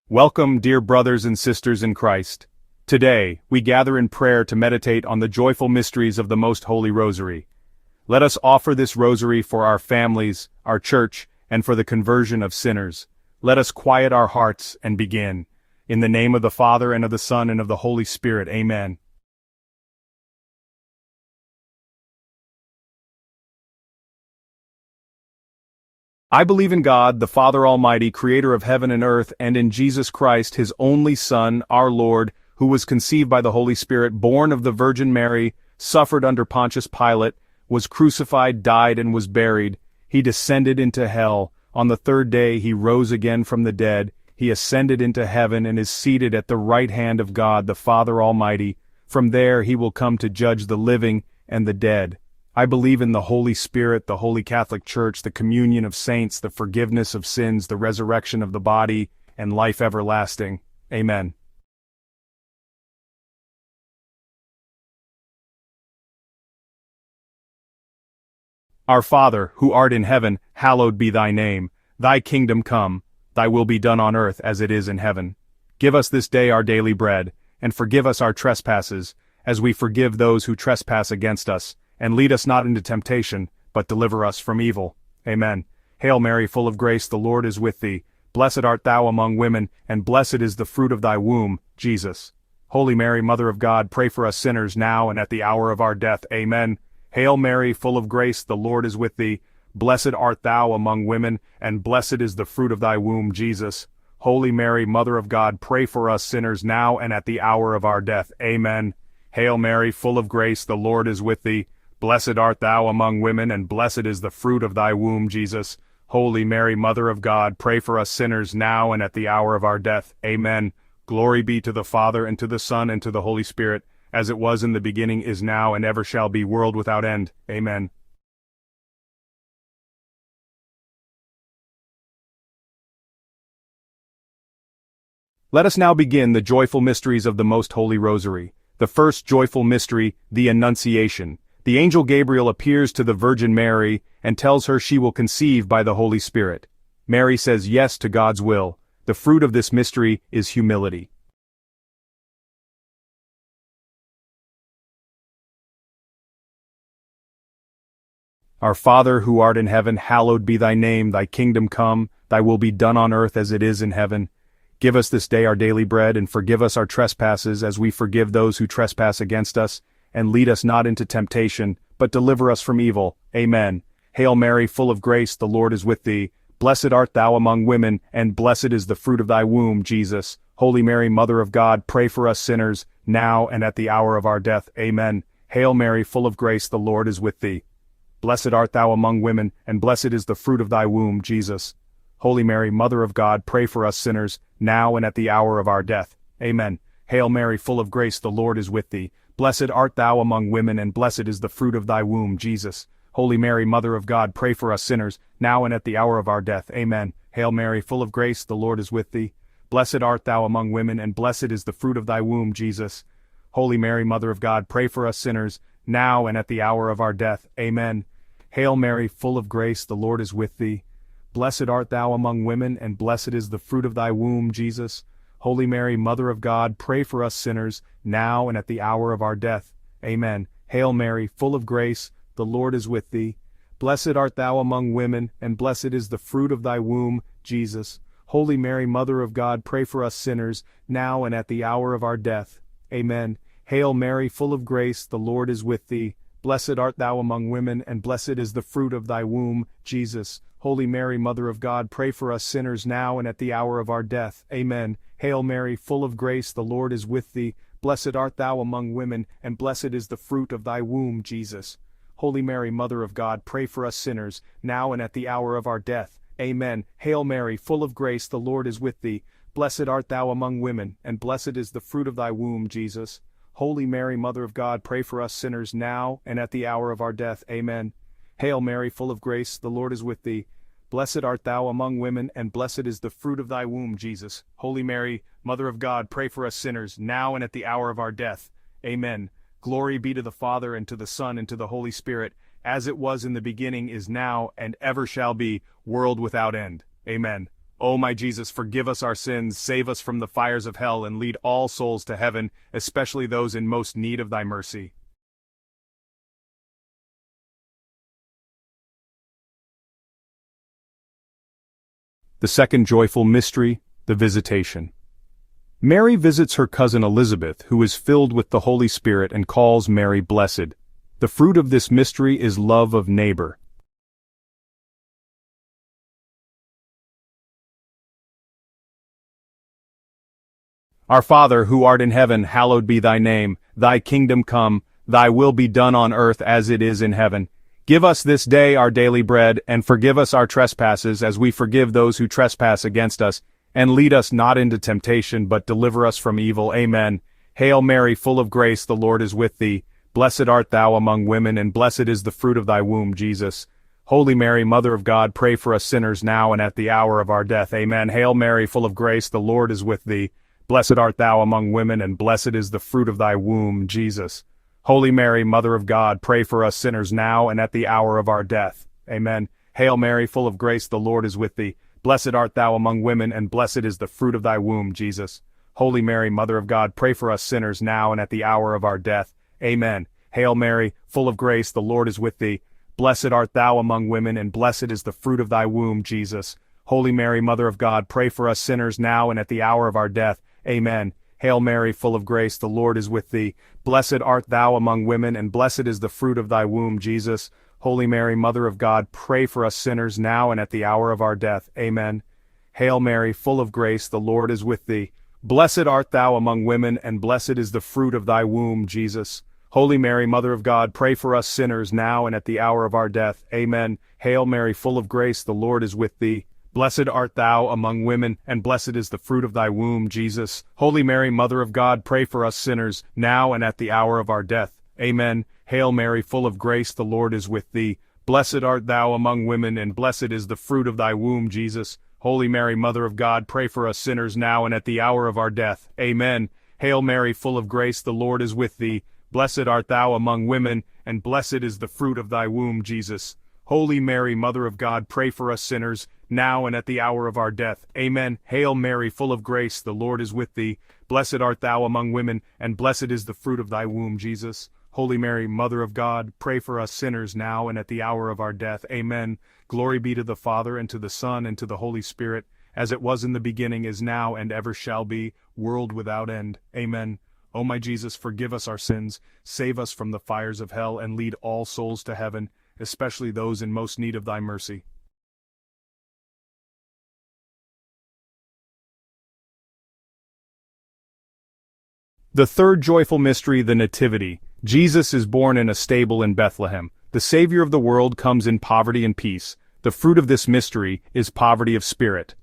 Welcome, dear brothers and sisters in Christ. Today, we gather in prayer to meditate on the joyful mysteries of the Most Holy Rosary. Let us offer this rosary for our families, our church, and for the conversion of sinners. Let us quiet our hearts and begin. In the name of the Father, and of the Son, and of the Holy Spirit. Amen. I believe in God, the Father Almighty, creator of heaven and earth, and in Jesus Christ, his only Son, our Lord, who was conceived by the Holy Spirit, born of the Virgin Mary, suffered under Pontius Pilate, was crucified, died, and was buried. He descended into hell. On the third day he rose again from the dead. He ascended into heaven and is seated at the right hand of God, the Father Almighty. From there he will come to judge the living and the dead. I believe in the Holy Spirit, the Holy Catholic Church, the communion of saints, the forgiveness of sins, the resurrection of the body, and life everlasting. Amen. Our Father, who art in heaven, hallowed be thy name. Thy kingdom come, thy will be done on earth as it is in heaven. Give us this day our daily bread, and forgive us our trespasses, as we forgive those who trespass against us. And lead us not into temptation, but deliver us from evil. Amen. Hail Mary, full of grace, the Lord is with thee. Blessed art thou among women, and blessed is the fruit of thy womb, Jesus. Holy Mary, Mother of God, pray for us sinners now and at the hour of our death. Amen. Hail Mary, full of grace, the Lord is with thee. Blessed art thou among women, and blessed is the fruit of thy womb, Jesus. Holy Mary, Mother of God, pray for us sinners now and at the hour of our death. Amen. Hail Mary, full of grace, the Lord is with thee. Blessed art thou among women, and blessed is the fruit of thy womb, Jesus. Holy Mary, Mother of God, pray for us sinners now and at the hour of our death. Amen. Glory be to the Father, and to the Son, and to the Holy Spirit, as it was in the beginning, is now, and ever shall be, world without end. Amen. Let us now begin the joyful mysteries of the Most Holy Rosary. The first joyful mystery, the Annunciation. The angel Gabriel appears to the Virgin Mary and tells her she will conceive by the Holy Spirit. Mary says yes to God's will. The fruit of this mystery is humility. Our Father, who art in heaven, hallowed be thy name. Thy kingdom come, thy will be done on earth as it is in heaven. Give us this day our daily bread, and forgive us our trespasses as we forgive those who trespass against us. And lead us not into temptation, but deliver us from evil. Amen. Hail Mary, full of grace, the Lord is with thee. Blessed art thou among women, and blessed is the fruit of thy womb, Jesus. Holy Mary, Mother of God, pray for us sinners, now and at the hour of our death. Amen. Hail Mary, full of grace, the Lord is with thee. Blessed art thou among women, and blessed is the fruit of thy womb, Jesus. Holy Mary, Mother of God, pray for us sinners, now and at the hour of our death. Amen. Hail Mary, full of grace, the Lord is with thee. Blessed art thou among women, and blessed is the fruit of thy womb, Jesus. Holy Mary, Mother of God, pray for us sinners, now and at the hour of our death. Amen. Hail Mary, full of grace, the Lord is with thee. Blessed art thou among women, and blessed is the fruit of thy womb, Jesus. Holy Mary, Mother of God, pray for us sinners, now and at the hour of our death. Amen. Hail Mary, full of grace, the Lord is with thee. Blessed art thou among women, and blessed is the fruit of thy womb, Jesus. Holy Mary, Mother of God, pray for us sinners, now and at the hour of our death. Amen. Hail Mary, full of grace, the Lord is with thee. Blessed art thou among women, and blessed is the fruit of thy womb, Jesus. Holy Mary, Mother of God, pray for us sinners, now and at the hour of our death. Amen. Hail Mary, full of grace, the Lord is with thee. Blessed art thou among women, and blessed is the fruit of thy womb, Jesus. Holy Mary, Mother of God, pray for us sinners now and at the hour of our death. Amen. Hail Mary, full of grace, the Lord is with thee. Blessed art thou among women, and blessed is the fruit of thy womb, Jesus. Holy Mary, Mother of God, pray for us sinners, now and at the hour of our death. Amen. Hail Mary, full of grace, the Lord is with thee. Blessed art thou among women, and blessed is the fruit of thy womb, Jesus. Holy Mary, Mother of God, pray for us sinners now and at the hour of our death. Amen. Hail Mary, full of grace, the Lord is with thee. Blessed art thou among women, and blessed is the fruit of thy womb, Jesus. Holy Mary, Mother of God, pray for us sinners, now and at the hour of our death. Amen. Glory be to the Father, and to the Son, and to the Holy Spirit, as it was in the beginning, is now, and ever shall be, world without end. Amen. O my Jesus, forgive us our sins, save us from the fires of hell, and lead all souls to heaven, especially those in most need of thy mercy. The second joyful mystery, the Visitation. Mary visits her cousin Elizabeth, who is filled with the Holy Spirit, and calls Mary blessed. The fruit of this mystery is love of neighbor. Our Father, who art in heaven, hallowed be thy name. Thy kingdom come, thy will be done on earth as it is in heaven. Give us this day our daily bread, and forgive us our trespasses as we forgive those who trespass against us. And lead us not into temptation, but deliver us from evil. Amen. Hail Mary, full of grace, the Lord is with thee. Blessed art thou among women, and blessed is the fruit of thy womb, Jesus. Holy Mary, Mother of God, pray for us sinners now and at the hour of our death. Amen. Hail Mary, full of grace, the Lord is with thee. Blessed art thou among women, and blessed is the fruit of thy womb, Jesus. Holy Mary, Mother of God, pray for us sinners now and at the hour of our death. Amen. Hail Mary, full of grace, the Lord is with thee. Blessed art thou among women, and blessed is the fruit of thy womb, Jesus. Holy Mary, Mother of God, pray for us sinners now and at the hour of our death. Amen. Hail Mary, full of grace, the Lord is with thee. Blessed art thou among women, and blessed is the fruit of thy womb, Jesus. Holy Mary, Mother of God, pray for us sinners now and at the hour of our death. Amen. Hail Mary, full of grace, the Lord is with thee. Blessed art thou among women, and blessed is the fruit of thy womb, Jesus. Holy Mary, Mother of God, pray for us sinners now and at the hour of our death. Amen. Hail Mary, full of grace, the Lord is with thee. Blessed art thou among women, and blessed is the fruit of thy womb, Jesus. Holy Mary, Mother of God, pray for us sinners now and at the hour of our death. Amen. Hail Mary, full of grace, the Lord is with thee. Blessed art thou among women, and blessed is the fruit of thy womb, Jesus. Holy Mary, Mother of God, pray for us sinners, now and at the hour of our death. Amen. Hail Mary, full of grace, the Lord is with thee. Blessed art thou among women, and blessed is the fruit of thy womb, Jesus. Holy Mary, Mother of God, pray for us sinners now and at the hour of our death. Amen. Hail Mary, full of grace, the Lord is with thee. Blessed art thou among women, and blessed is the fruit of thy womb, Jesus. Holy Mary, Mother of God, pray for us sinners, now and at the hour of our death. Amen. Hail Mary, full of grace, the Lord is with thee. Blessed art thou among women, and blessed is the fruit of thy womb, Jesus. Holy Mary, Mother of God, pray for us sinners now and at the hour of our death. Amen. Glory be to the Father, and to the Son, and to the Holy Spirit, as it was in the beginning, is now, and ever shall be, world without end. Amen. O my Jesus, forgive us our sins, save us from the fires of hell, and lead all souls to heaven, especially those in most need of thy mercy. The third joyful mystery, the Nativity. Jesus is born in a stable in Bethlehem. The Savior of the world comes in poverty and peace. The fruit of this mystery is poverty of spirit.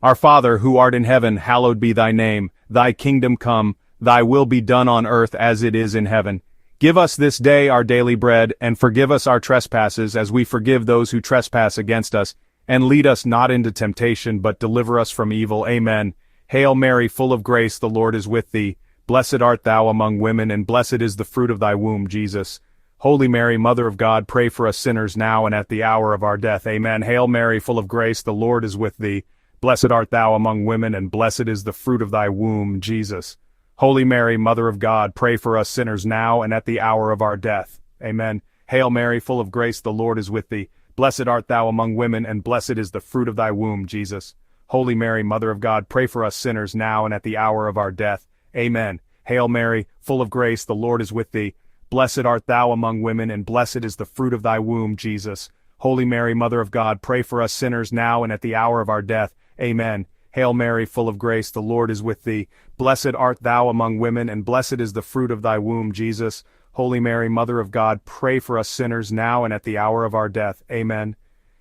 Our Father, who art in heaven, hallowed be thy name. Thy kingdom come, thy will be done on earth as it is in heaven. Give us this day our daily bread, and forgive us our trespasses as we forgive those who trespass against us. And lead us not into temptation, but deliver us from evil. Amen. Hail Mary, full of grace, the Lord is with thee. Blessed art thou among women, and blessed is the fruit of thy womb, Jesus. Holy Mary, Mother of God, pray for us sinners now and at the hour of our death. Amen. Hail Mary, full of grace, the Lord is with thee. Blessed art thou among women, and blessed is the fruit of thy womb, Jesus. Holy Mary, Mother of God, pray for us sinners now and at the hour of our death. Amen. Hail Mary, full of grace, the Lord is with thee. Blessed art thou among women, and blessed is the fruit of thy womb, Jesus. Holy Mary, Mother of God, pray for us sinners now and at the hour of our death. Amen. Hail Mary, full of grace, the Lord is with thee. Blessed art thou among women, and blessed is the fruit of thy womb, Jesus. Holy Mary, Mother of God, pray for us sinners now and at the hour of our death. Amen. Hail Mary, full of grace, the Lord is with thee. Blessed art thou among women, and blessed is the fruit of thy womb, Jesus. Holy Mary, Mother of God, pray for us sinners now and at the hour of our death. Amen.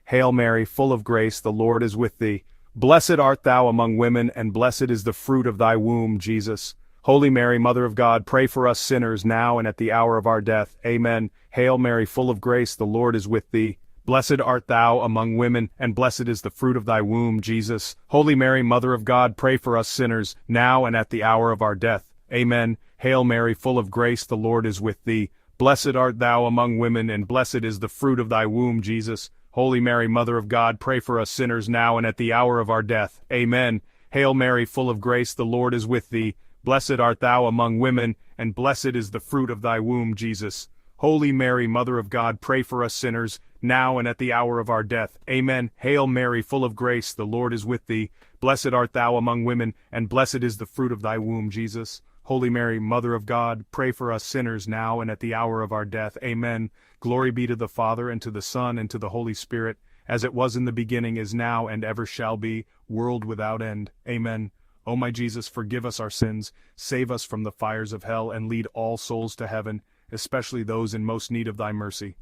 Hail Mary, full of grace, the Lord is with thee. Blessed art thou among women, and blessed is the fruit of thy womb, Jesus. Holy Mary, Mother of God, pray for us sinners now and at the hour of our death. Amen. Hail Mary, full of grace, the Lord is with thee. Blessed art thou among women, and blessed is the fruit of thy womb, Jesus. Holy Mary, Mother of God, pray for us sinners, now and at the hour of our death. Amen. Hail Mary, full of grace, the Lord is with thee. Blessed art thou among women, and blessed is the fruit of thy womb, Jesus. Holy Mary, Mother of God, pray for us sinners now and at the hour of our death. Amen. Hail Mary, full of grace, the Lord is with thee. Blessed art thou among women, and blessed is the fruit of thy womb, Jesus. Holy Mary, Mother of God, pray for us sinners, now and at the hour of our death. Amen. Hail Mary, full of grace, the Lord is with thee. Blessed art thou among women, and blessed is the fruit of thy womb, Jesus. Holy Mary, Mother of God, pray for us sinners now and at the hour of our death. Amen. Glory be to the Father, and to the Son, and to the Holy Spirit, as it was in the beginning, is now, and ever shall be, world without end. Amen. O my Jesus, forgive us our sins, save us from the fires of hell, and lead all souls to heaven, especially those in most need of thy mercy.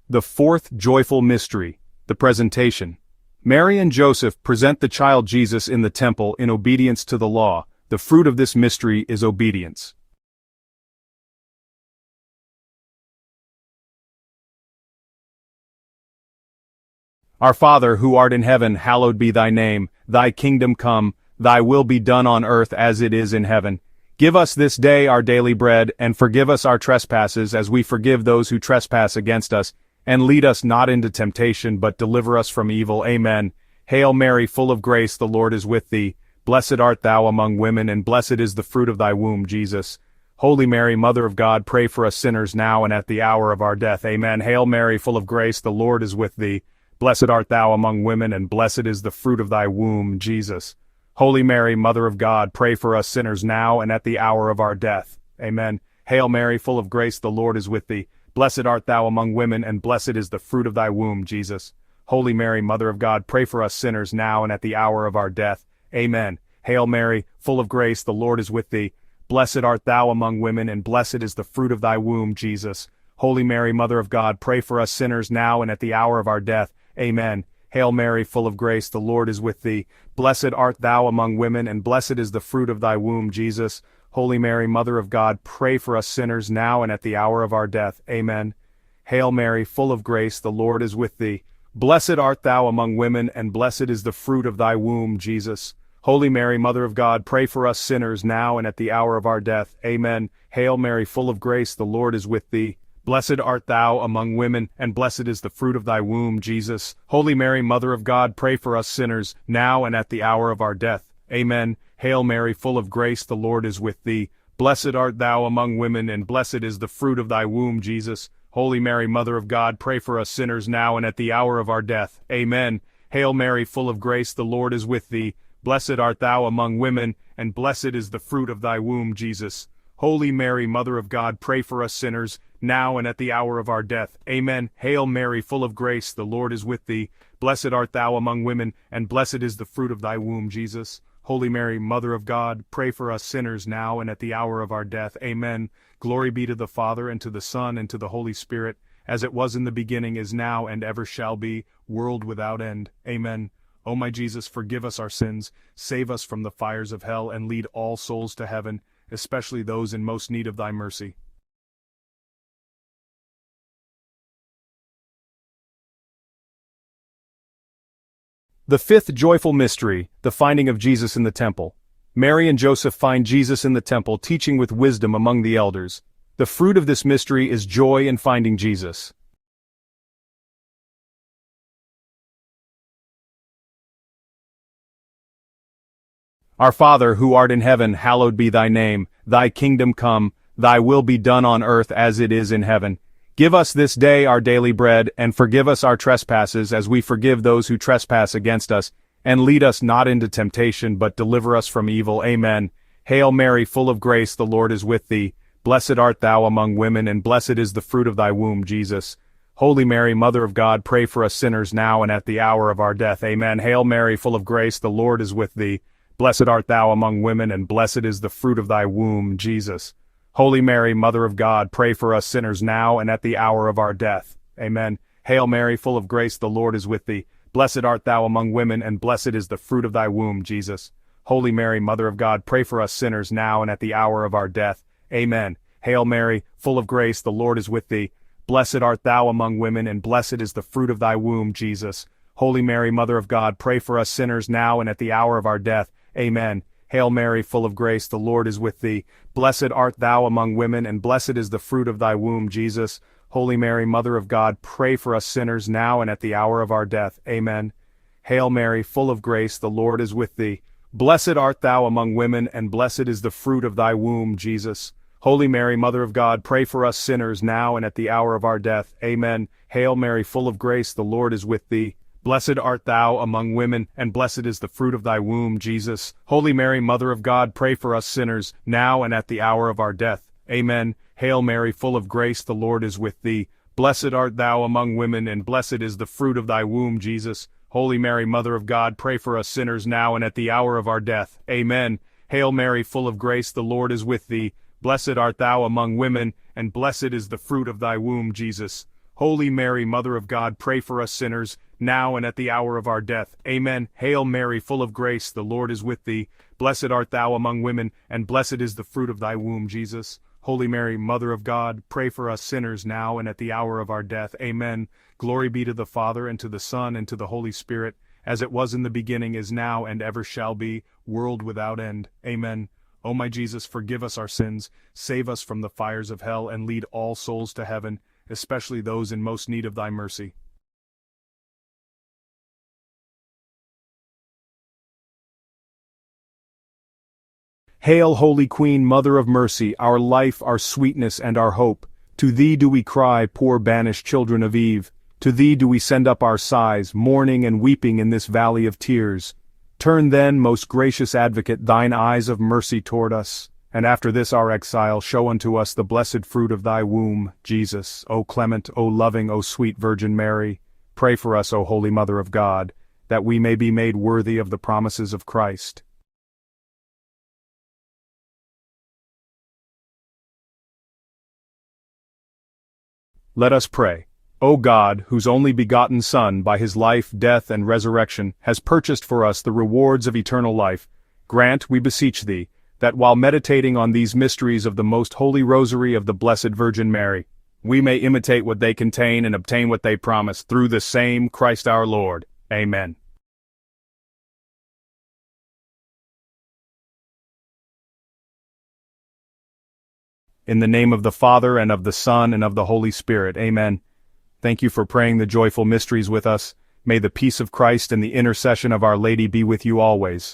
The fourth joyful mystery, the Presentation. Mary and Joseph present the child Jesus in the temple in obedience to the law. The fruit of this mystery is obedience. Our Father, who art in heaven, hallowed be thy name. Thy kingdom come, thy will be done on earth as it is in heaven. Give us this day our daily bread, and forgive us our trespasses as we forgive those who trespass against us. And lead us not into temptation, but deliver us from evil. Amen. Hail Mary, full of grace, the Lord is with thee. Blessed art thou among women, and blessed is the fruit of thy womb, Jesus. Holy Mary, Mother of God, pray for us sinners now and at the hour of our death. Amen. Hail Mary, full of grace, the Lord is with thee. Blessed art thou among women, and blessed is the fruit of thy womb, Jesus. Holy Mary, Mother of God, pray for us sinners now and at the hour of our death. Amen. Hail Mary, full of grace, the Lord is with thee. Blessed art thou among women, and blessed is the fruit of thy womb, Jesus. Holy Mary, Mother of God, pray for us sinners now and at the hour of our death. Amen. Hail Mary, full of grace, the Lord is with thee. Blessed art thou among women, and blessed is the fruit of thy womb, Jesus. Holy Mary, Mother of God, pray for us sinners now and at the hour of our death. Amen. Hail Mary, full of grace, the Lord is with thee. Blessed art thou among women, and blessed is the fruit of thy womb, Jesus. Holy Mary, Mother of God, pray for us sinners now and at the hour of our death. Amen. Hail Mary, full of grace, the Lord is with thee. Blessed art thou among women, and blessed is the fruit of thy womb, Jesus. Holy Mary, Mother of God, pray for us sinners now and at the hour of our death. Amen. Hail Mary, full of grace, the Lord is with thee. Blessed art thou among women, and blessed is the fruit of thy womb, Jesus. Holy Mary, Mother of God, pray for us sinners, now and at the hour of our death. Amen. Hail Mary, full of grace, the Lord is with thee. Blessed art thou among women, and blessed is the fruit of thy womb, Jesus. Holy Mary, Mother of God, pray for us sinners now and at the hour of our death. Amen. Hail Mary, full of grace, the Lord is with thee. Blessed art thou among women, and blessed is the fruit of thy womb, Jesus. Holy Mary, Mother of God, pray for us sinners, now and at the hour of our death. Amen. Hail Mary, full of grace, the Lord is with thee. Blessed art thou among women, and blessed is the fruit of thy womb, Jesus. Holy Mary, Mother of God, pray for us sinners now and at the hour of our death. Amen. Glory be to the Father, and to the Son, and to the Holy Spirit, as it was in the beginning, is now, and ever shall be, world without end. Amen. O my Jesus, forgive us our sins, save us from the fires of hell, and lead all souls to heaven, especially those in most need of thy mercy. The fifth joyful mystery, the finding of Jesus in the temple. Mary and Joseph find Jesus in the temple, teaching with wisdom among the elders. The fruit of this mystery is joy in finding Jesus. Our Father, who art in heaven, hallowed be thy name. Thy kingdom come, thy will be done on earth as it is in heaven. Give us this day our daily bread, and forgive us our trespasses as we forgive those who trespass against us. And lead us not into temptation, but deliver us from evil. Amen. Hail Mary, full of grace, the Lord is with thee. Blessed art thou among women, and blessed is the fruit of thy womb, Jesus. Holy Mary, Mother of God, pray for us sinners now and at the hour of our death. Amen. Hail Mary, full of grace, the Lord is with thee. Blessed art thou among women, and blessed is the fruit of thy womb, Jesus. Holy Mary, Mother of God, pray for us sinners now and at the hour of our death. Amen. Hail Mary, full of grace, the Lord is with thee. Blessed art thou among women, and blessed is the fruit of thy womb, Jesus. Holy Mary, Mother of God, pray for us sinners now and at the hour of our death. Amen. Hail Mary, full of grace, the Lord is with thee. Blessed art thou among women, and blessed is the fruit of thy womb, Jesus. Holy Mary, Mother of God, pray for us sinners now and at the hour of our death. Amen. Hail Mary, full of grace, the Lord is with thee. Blessed art thou among women, and blessed is the fruit of thy womb, Jesus. Holy Mary, Mother of God, pray for us sinners now and at the hour of our death. Amen. Hail Mary, full of grace, the Lord is with thee. Blessed art thou among women, and blessed is the fruit of thy womb, Jesus. Holy Mary, Mother of God, pray for us sinners now and at the hour of our death. Amen. Hail Mary, full of grace, the Lord is with thee. Blessed art thou among women, and blessed is the fruit of thy womb, Jesus. Holy Mary, Mother of God, pray for us sinners, now and at the hour of our death. Amen. Hail Mary, full of grace, the Lord is with thee. Blessed art thou among women, and blessed is the fruit of thy womb, Jesus. Holy Mary, Mother of God, pray for us sinners now and at the hour of our death. Amen. Hail Mary, full of grace, the Lord is with thee. Blessed art thou among women, and blessed is the fruit of thy womb, Jesus. Holy Mary, Mother of God, pray for us sinners, now and at the hour of our death. Amen. Hail Mary, full of grace, the Lord is with thee. Blessed art thou among women, and blessed is the fruit of thy womb, Jesus. Holy Mary, Mother of God, pray for us sinners now and at the hour of our death. Amen. Glory be to the Father, and to the Son, and to the Holy Spirit, as it was in the beginning, is now, and ever shall be, world without end. Amen. O my Jesus, forgive us our sins, save us from the fires of hell, and lead all souls to heaven, especially those in most need of thy mercy. Hail, Holy Queen, Mother of Mercy, our life, our sweetness, and our hope. To thee do we cry, poor banished children of Eve. To thee do we send up our sighs, mourning and weeping in this valley of tears. Turn then, most gracious Advocate, thine eyes of mercy toward us, and after this our exile show unto us the blessed fruit of thy womb, Jesus. O clement, O loving, O sweet Virgin Mary, pray for us, O Holy Mother of God, that we may be made worthy of the promises of Christ. Let us pray. O God, whose only begotten Son, by his life, death, and resurrection, has purchased for us the rewards of eternal life, grant, we beseech thee, that while meditating on these mysteries of the most holy Rosary of the Blessed Virgin Mary, we may imitate what they contain and obtain what they promise, through the same Christ our Lord. Amen. In the name of the Father, and of the Son, and of the Holy Spirit. Amen. Thank you for praying the joyful mysteries with us. May the peace of Christ and the intercession of Our Lady be with you always.